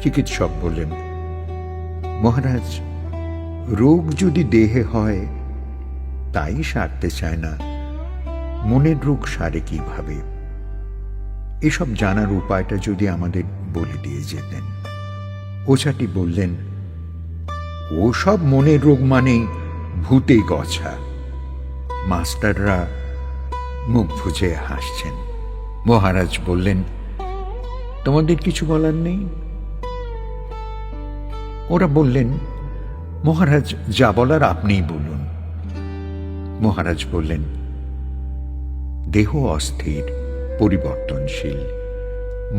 চিকিৎসক বললেন, মহারাজ, রোগ যদি দেহে হয় তাই সারতে চায় না, মনের রোগ সারে কিভাবে? এসব জানার উপায়টা যদি আমাদের বলে দিয়ে যেতেন। ওঝাটি বললেন, ও সব মনের রোগ মানেই ভূতে গছা। মাস্টাররা মুখ বুজে হাসছেন। মহারাজ বললেন, তোমাদের কিছু বলার নেই? ওরা বললেন, মহারাজ, যা বলার আপনিই বলুন। মহারাজ বললেন, দেহ অস্থির, পরিবর্তনশীল,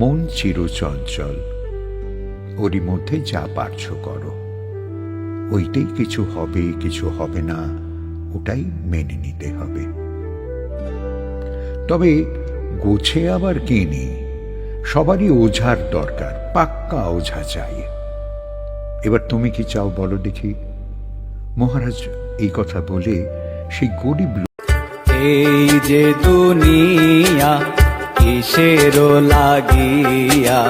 মন চিরচঞ্চল, ওরই মধ্যে যা পারছো করো। ওইটাই কিছু হবে কিছু হবে না, ওটাই মেনে নিতে হবে। তবে গোছে আবার কে নেই, সবারই ওঝার দরকার, পাক্কা ওঝা চাই। এবার তুমি কি চাও বলো দেখি? মহারাজ এই কথা বলে সেই গরিব এই যে দুনিয়া কিসের লাগিয়া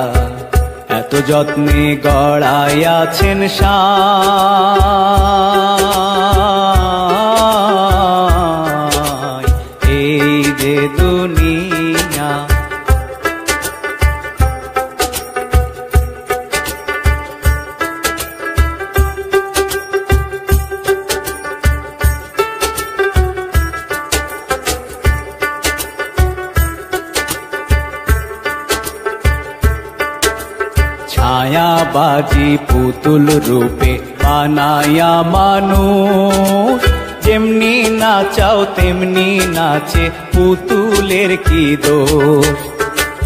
এত যত্নে গড়াইয়াছেন সাই, এই যে দুনিয়া ছায়াবাজি পুতুল রূপে বানায়া মানুষ, যেমনি নাচাও তেমনি নাচে, পুতুলের কি দোষ?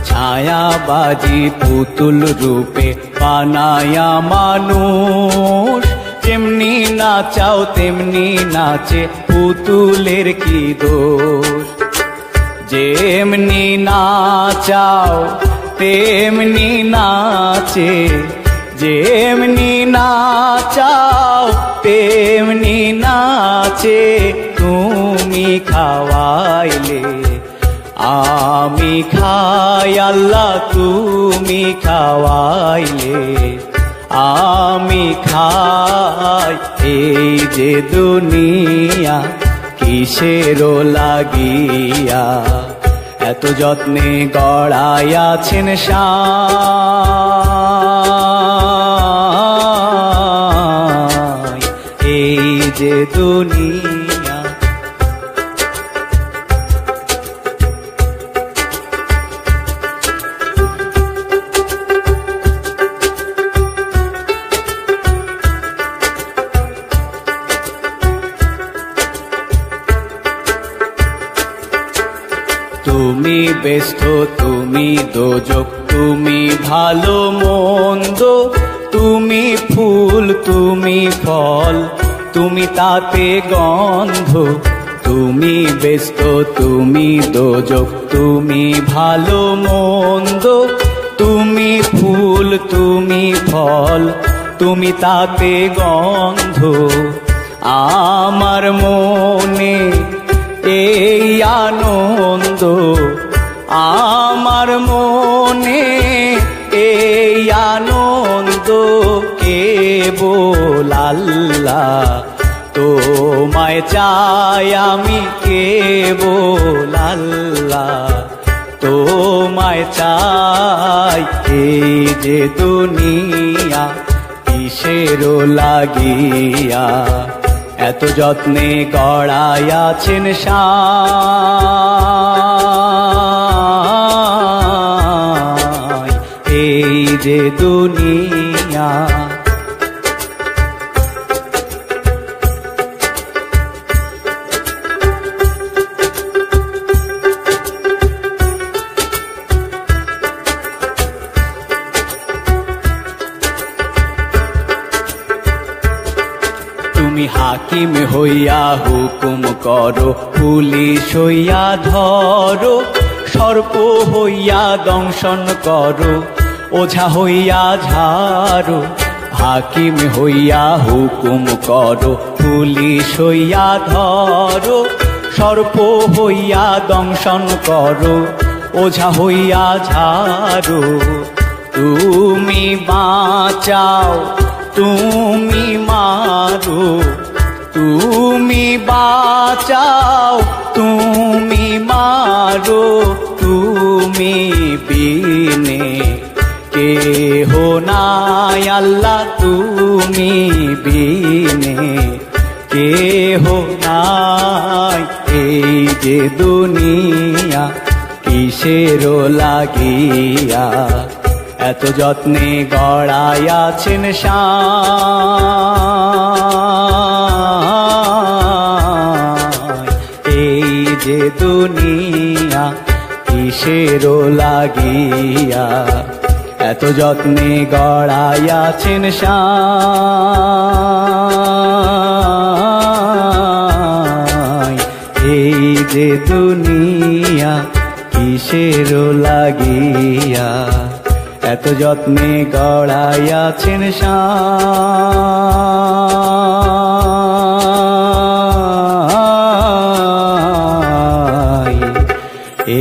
ছায়াবাজি পুতুল রূপে বানায়া মানুষ, যেমনি নাচাও তেমনি নাচে, পুতুলের কি দোষ? যেমনি নাচাও তেমনি নাচে, যেমনি নাচাও তেমনি নাচে, তুমি খাওয়াইলে আমি খাই, আল্লাহ তুমি খাওয়াইলে আমি খাই। এই যে দুনিয়া কিসের লাগিয়া এত যত্নে গড়াইয়াছেন সাই, এই যে দুনিয়া। তুমি ব্যস্ত, তুমি দোজক, তুমি ভালো মন্দ, তুমি ফুল, তুমি ফল, তুমি তাতে গন্ধ। তুমি ব্যস্ত, তুমি দোজক, তুমি ভালো মন্দ, তুমি ফুল, তুমি ফল, তুমি তাতে গন্ধ। আমার মনে এই আনন্দ, আমার মনে এই আনন্দ, কেবল আল্লাহ তোমায় চাই আমি, কেবল আল্লাহ তোমায় চাই। এই যে দুনিয়া কিসের লাগিয়া এত যত্নে গড়াইয়াছেন সাই, এই যে দুনিয়া। তুমি হাকিম হইয়া হুকুম করো, পুলিশ হইয়া ধরো, সর্প হইয়া দংশন করো, ওঝা হইয়া ঝাড়ো। হাকিম হইয়া হুকুম করো, পুলিশ হইয়া ধরো, সর্প হইয়া দংশন করো, ওঝা হইয়া ঝাড়ো। তুমি বাঁচাও তুমি মারো, তুমি বাঁচাও তুমি মারো, তুমি বিনে কেহ নাই আল্লাহ, তুমি বিনে কেহ নাই। এই যে দুনিয়া কিসের লাগিয়া এত যত্নে গড়াইয়াছেন সাঁই। এই যে দুনিয়া কিসের লাগিয়া এত যত্নে গড়াইয়াছেন সাঁই। এই যে দুনিয়া কিসের লাগিয়া এত যত্নে গড়াইয়াছেন সাঁই।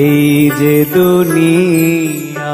এই যে দুনিয়া